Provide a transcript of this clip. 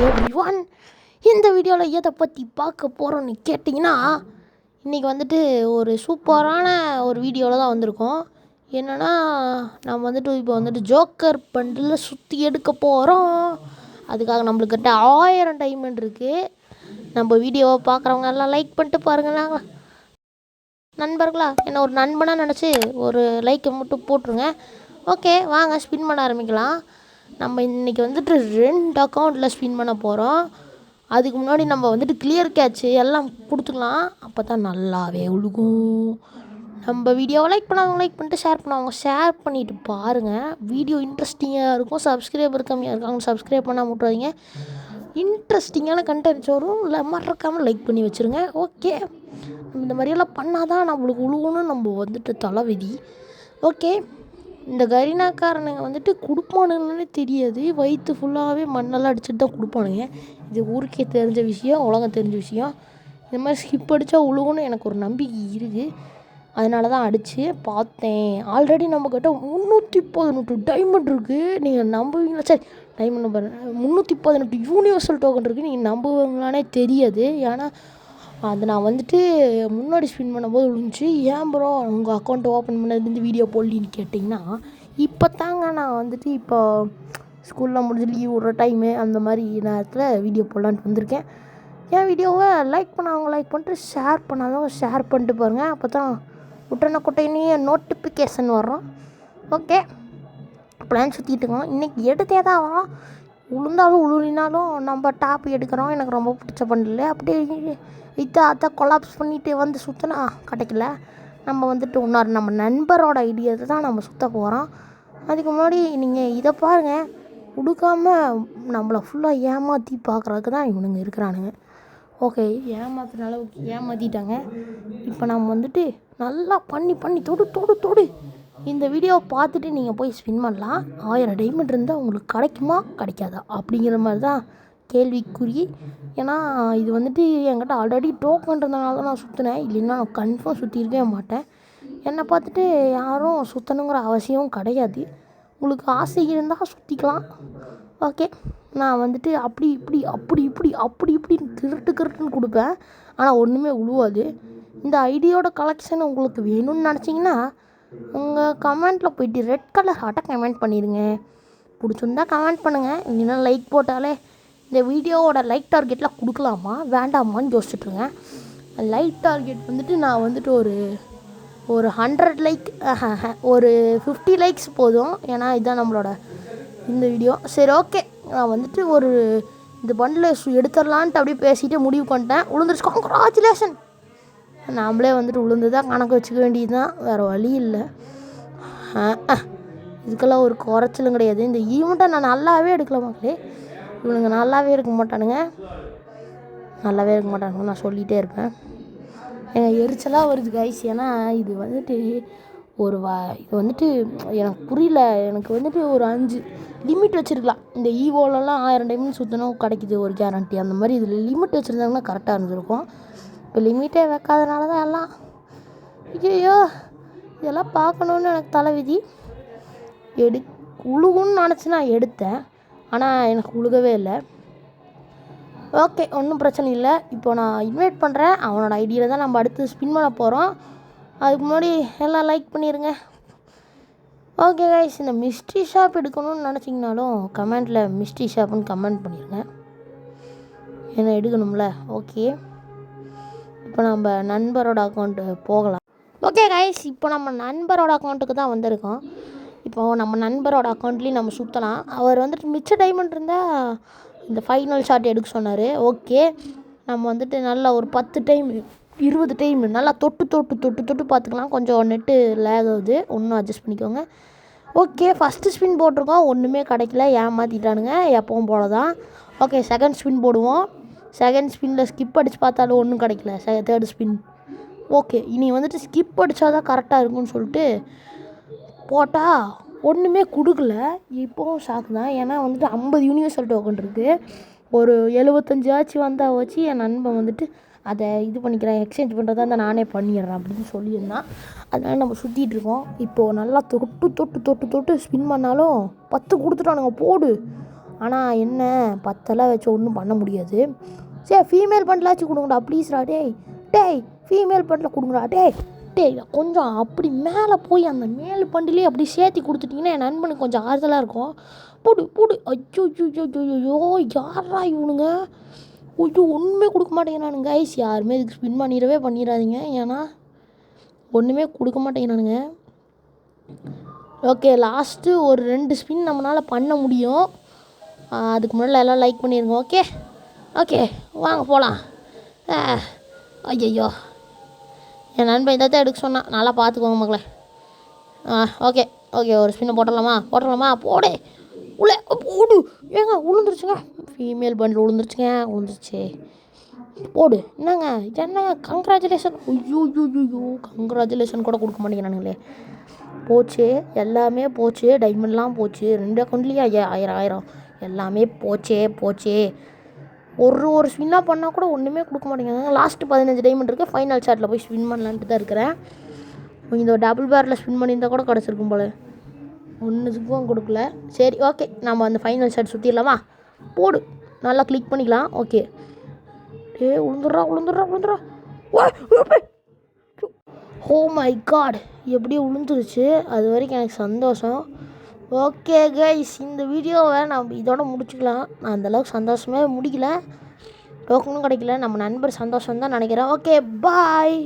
Everyone. இந்த வீடியோவில் எதை பற்றி பார்க்க போகிறோன்னு கேட்டிங்கன்னா, இன்றைக்கி வந்துட்டு ஒரு சூப்பரான ஒரு வீடியோவில் தான் வந்திருக்கோம். என்னென்னா, நம்ம வந்துட்டு இப்போ வந்துட்டு ஜோக்கர் பண்டில் சுற்றி எடுக்க போகிறோம். அதுக்காக நம்மளுக்கிட்ட 1000 டைமண்ட் இருக்குது. நம்ம வீடியோவை பார்க்குறவங்க எல்லாம் லைக் பண்ணிட்டு பாருங்களா நண்பர்களா. என்ன ஒரு நண்பனாக நினச்சி ஒரு லைக்கை மட்டும் போட்டுருங்க. ஓகே, வாங்க ஸ்பின் பண்ண ஆரம்பிக்கலாம். நம்ம இன்றைக்கி வந்துட்டு 2 அக்கௌண்ட்டில் ஸ்பின் பண்ண போகிறோம். அதுக்கு முன்னாடி நம்ம வந்துட்டு கிளியர் கேட்ச்சு எல்லாம் கொடுத்துக்கலாம். அப்போ தான் நல்லாவே உழுகும். நம்ம வீடியோவை லைக் பண்ணவங்க லைக் பண்ணிட்டு ஷேர் பண்ணவங்க ஷேர் பண்ணிவிட்டு பாருங்கள். வீடியோ இன்ட்ரெஸ்டிங்காக இருக்கும். சப்ஸ்கிரைபர் கம்மியாக இருக்காங்க, சப்ஸ்கிரைப் பண்ணால் விட்றாதீங்க. இன்ட்ரெஸ்டிங்கான கண்டென்ட்ஸ் வரும். இல்லை மறக்காமல் லைக் பண்ணி வச்சுருங்க. ஓகே, இந்த மாதிரியெல்லாம் பண்ணால் தான் நம்மளுக்கு உழுவுன்னு நம்ம வந்துட்டு தலைவிதி. ஓகே, இந்த கரீனாக்காரனுங்க வந்துட்டு கொடுப்பானுங்கன்னே தெரியாது. வயிற்று ஃபுல்லாகவே மண்ணெல்லாம் அடிச்சுட்டு தான் கொடுப்பானுங்க. இது ஊருக்கே தெரிஞ்ச விஷயம், உலகம் தெரிஞ்ச விஷயம். இந்த மாதிரி ஸ்கிப் அடித்தா உழுவுன்னு எனக்கு ஒரு நம்பிக்கை இருக்குது. அதனால தான் அடித்து பார்த்தேன். ஆல்ரெடி நம்மக்கிட்ட 318 டைமண்ட் இருக்குது. நீங்கள் நம்புவீங்களா? சரி, டைமண்ட் நம்பர் 318 யூனிவர்சல் டோக்கன் இருக்குது. நீங்கள் நம்புவீங்களானே தெரியாது. ஏன்னா அது நான் வந்துட்டு முன்னாடி ஸ்பின் பண்ணும்போது விழுந்துச்சு. ஏன் ப்ரோ உங்கள் அக்கௌண்ட் ஓப்பன் பண்ணதுலேருந்து வீடியோ போடலின்னு கேட்டிங்கன்னா, இப்போ தாங்க நான் வந்துட்டு இப்போ ஸ்கூலில் முடிஞ்சு லீவ் விட்ற டைமு அந்த மாதிரி நேரத்தில் வீடியோ போடலான்ட்டு வந்திருக்கேன். என் வீடியோவை லைக் பண்ணவங்க லைக் பண்ணிட்டு ஷேர் பண்ணாதவங்க ஷேர் பண்ணிட்டு பாருங்கள். அப்போ தான் குட்டைனே நோட்டிஃபிகேஷன் வரும். ஓகே, பிளான் சுற்றிட்டுருக்கோம். இன்றைக்கி எடுத்தே தான் வரோம். உளுந்தாலும் உளுலினாலும் நம்ம டாப் எடுக்கிறோம். எனக்கு ரொம்ப பிடிச்ச பண்டில். அப்படியே அதை கொலாப்ஸ் பண்ணிவிட்டு வந்து சுற்றினா கிடைக்கல. நம்ம வந்துட்டு இன்னொரு நம்ம நண்பரோட ஐடியாவை தான் நம்ம சுற்ற போகிறோம். அதுக்கு முன்னாடி நீங்கள் இதை பாருங்கள். கொடுக்காமல் நம்மளை ஃபுல்லாக ஏமாற்றி பார்க்குறதுக்கு தான் இவனுங்க இருக்கிறானுங்க. ஓகே, ஏமாத்துற அளவுக்கு ஏமாற்றிட்டாங்க. இப்போ நம்ம வந்துட்டு நல்லா பண்ணி தொடு இந்த வீடியோவை பார்த்துட்டு நீங்கள் போய் ஸ்பின் பண்ணலாம். 1000 டைமண்ட் இருந்தால் உங்களுக்கு கிடைக்குமா கிடைக்காதா அப்படிங்கிற மாதிரி தான் கேள்விக்குறி. ஏன்னா இது வந்துட்டு என்கிட்ட ஆல்ரெடி டோக்கன்றதுனால தான் நான் சுற்றினேன். இல்லைன்னா நான் கன்ஃபார்ம் சுற்றிருக்கவே மாட்டேன். என்னை பார்த்துட்டு யாரும் சுற்றணுங்கிற அவசியமும் கிடையாது. உங்களுக்கு ஆசை இருந்தால் சுற்றிக்கலாம். ஓகே, நான் வந்துட்டு அப்படி இப்படின்னு கிருட்டுன்னு கொடுப்பேன். ஆனால் ஒன்றுமே உழுவாது. இந்த ஐடியோட கலெக்ஷன் உங்களுக்கு வேணும்னு நினச்சிங்கன்னா உங்கள் கமெண்ட்டில் போய்ட்டு ரெட் கலர் ஹார்ட்டை கமெண்ட் பண்ணிடுங்க. பிடிச்சிருந்தா கமெண்ட் பண்ணுங்கள். இல்லைன்னா லைக் போட்டாலே இந்த வீடியோவோட லைக் டார்கெட்லாம் கொடுக்கலாமா வேண்டாமான்னு யோசிச்சுட்ருங்க. லைக் டார்கெட் வந்துட்டு நான் வந்துட்டு ஒரு 100 லைக் ஒரு 50 லைக்ஸ் போதும். ஏன்னா இதுதான் நம்மளோட இந்த வீடியோ. சரி, ஓகே, நான் வந்துட்டு இந்த பண்டில் எடுத்துடலான்ட்டு அப்படியே பேசிகிட்டே முடிவு பண்ணிட்டேன். உளுந்துருச்சு. கங்க்ராச்சுலேஷன். நாம்ளே வந்துட்டு உளுந்து தான் கணக்கு வச்சுக்க வேண்டியது தான், வேறு வழி இல்லை. இதுக்கெல்லாம் ஒரு குறைச்சலும் கிடையாது. இந்த ஈவெண்ட்டை நான் நல்லாவே எடுக்கல மக்களே. இவனுங்க நல்லாவே இருக்க மாட்டானுங்க, நான் சொல்லிகிட்டே இருப்பேன். எங்கள் எரிச்சலாக வருது கைஸ். ஏன்னா இது வந்துட்டு இது வந்துட்டு எனக்கு புரியல. எனக்கு வந்துட்டு ஒரு 5 லிமிட் வச்சுருக்கலாம். இந்த ஈவோலலாம் 1000 டைமண்ட் சுற்றணும் கிடைக்குது ஒரு கேரண்டி. அந்த மாதிரி இதில் லிமிட் வச்சுருந்தாங்கன்னா கரெக்டாக இருந்திருக்கும். இப்போ லிமிட்டே வைக்காதனால தான் எல்லாம் ஐயோ இதெல்லாம் பார்க்கணுன்னு எனக்கு தலைவிதி. உழுகுன்னு நினச்சி நான் எடுத்தேன். ஆனால் எனக்கு உழுகவே இல்லை. ஓகே, ஒன்றும் பிரச்சனை இல்லை. இப்போ நான் இன்வைட் பண்ணுறேன். அவனோட ஐடியாவில் தான் நம்ம அடுத்து ஸ்பின் பண்ண போகிறோம். அதுக்கு முன்னாடி எல்லாம் லைக் பண்ணிடுங்க. ஓகே கைஸ், இந்த மிஸ்ட்ரி ஷாப் எடுக்கணும்னு நினச்சிங்கனாலும் கமெண்ட்டில் மிஸ்ட்ரி ஷாப்புன்னு கமெண்ட் பண்ணிடுங்க. என்ன எடுக்கணும்ல. ஓகே, இப்போ நம்ம நண்பரோட அக்கௌண்ட்டு போகலாம். ஓகே கைஸ், இப்போ நம்ம நண்பரோட அக்கௌண்ட்டுக்கு தான் வந்திருக்கோம். இப்போது நம்ம நண்பரோட அக்கௌண்ட்லேயும் நம்ம சுற்றலாம். அவர் வந்துட்டு மிச்ச டைமண்ட் இருந்தால் இந்த ஃபைனல் ஷாட் எடுக்க சொன்னார். ஓகே, நம்ம வந்துட்டு நல்லா ஒரு 10 டைம் 20 டைம் நல்லா தொட்டு பார்த்துக்கலாம். கொஞ்சம் நெட்டு லேக் ஆகுது, ஒன்றும் அட்ஜஸ்ட் பண்ணிக்கோங்க. ஓகே, ஃபஸ்ட்டு ஸ்பின் போட்டிருக்கோம், ஒன்றுமே கிடைக்கல, ஏமாற்றிட்டானுங்க எப்பவும் போல தான். ஓகே, செகண்ட் ஸ்பின் போடுவோம். செகண்ட் ஸ்பின்னில் ஸ்கிப் அடித்து பார்த்தாலும் ஒன்றும் கிடைக்கல. Third spin. ஓகே, இனி வந்துட்டு ஸ்கிப் அடித்தா தான் கரெக்டாக இருக்கும்னு சொல்லிட்டு போட்டால் ஒன்றுமே கொடுக்கல. இப்போவும் ஷாக்கு தான். ஏன்னா வந்துட்டு 50 யூனிவர்சல் டோக்கன் இருக்குது. ஒரு 75 ஆச்சு வந்தால் வச்சு என் நண்பன் வந்துட்டு அதை இது பண்ணிக்கிறேன், எக்ஸ்சேஞ்ச் பண்ணுறதா இருந்தால் நானே பண்ணிடுறேன் அப்படின்னு சொல்லியிருந்தான். அதனால் நம்ம சுற்றிட்டுருக்கோம். இப்போது நல்லா தொட்டு ஸ்பின் பண்ணாலும் 10 கொடுத்துட்டானுங்க போடு. ஆனால் என்ன 10 வச்சு ஒன்றும் பண்ண முடியாது. சரி ஃபீமேல் பண்டலாச்சும் கொடுங்கடா ப்ளீஸ்டா. டேய் ஃபீமேல் பண்டில் கொடுங்கடா. டேய் கொஞ்சம் அப்படி மேலே போய் அந்த மேல் பண்டிலே அப்படி சேர்த்தி கொடுத்துட்டிங்கன்னா என் நண்பனுக்கு கொஞ்சம் ஆறுதலாக இருக்கும். போடு ஐயோ யாரா இவனுங்க? ஐயோ ஒன்றுமே கொடுக்க மாட்டேங்கிறானுங்க கைஸ். யாருமே இதுக்கு ஸ்பின் பண்ணிடாதீங்க. ஏன்னா ஒன்றுமே கொடுக்க மாட்டேங்கிறானுங்க. ஓகே லாஸ்ட்டு ஒரு 2 ஸ்பின் நம்மளால் பண்ண முடியும். அதுக்கு முன்னாடி எல்லாம் லைக் பண்ணிடுங்க. ஓகே வாங்க போகலாம். ஐயோ என் நண்பன் இதை தான் எடுக்க சொன்னான். நல்லா பார்த்துக்கோங்க மக்களே. ஓகே ஒரு ஸ்பின்னை போட்டலாமா? போடு ஏங்க விழுந்துருச்சுங்க. ஃபீமேல் பண்டில் விழுந்துருச்சு. போடு. என்னங்க கங்க்ராச்சுலேஷன். ஐயோ கங்க்ராச்சுலேஷன் கூட கொடுக்க மாட்டேங்கிறானுங்களே. போச்சு எல்லாமே போச்சு. டைமண்ட்லாம் போச்சு. 2 அக்கௌண்ட்லேயும் 1000 எல்லாமே போச்சே. ஒரு ஸ்பின்னாக பண்ணால் கூட ஒன்றுமே கொடுக்க மாட்டேங்கிறாங்க. லாஸ்ட்டு 15 டைமண்ட் இருக்குது. ஃபைனல் சாட்டில் போய் ஸ்பின் பண்ணலான்ட்டு தான் இருக்கிறேன். இந்த டபுள் பேரில் ஸ்பின் பண்ணியிருந்தால் கூட கிடச்சிருக்கும் போல். ஒன்றுக்கும் கொடுக்கல. சரி ஓகே நம்ம அந்த ஃபைனல் ஷாட் சுற்றிடலாமா? போடு நல்லா கிளிக் பண்ணிக்கலாம். ஓகே உளுந்துடுறா. ஓ மை காட் எப்படியோ விழுந்துருச்சு. அது வரைக்கும் எனக்கு சந்தோஷம். ஓகே கைஸ் இந்த வீடியோவை நம்ம இதோட முடிச்சுக்கலாம். நான் அந்தளவுக்கு சந்தோஷமே முடிக்கல. டோக்கனும் கிடைக்கல. நம்ம நண்பர் சந்தோஷம் தான் நினைக்கிறேன். Okay bye.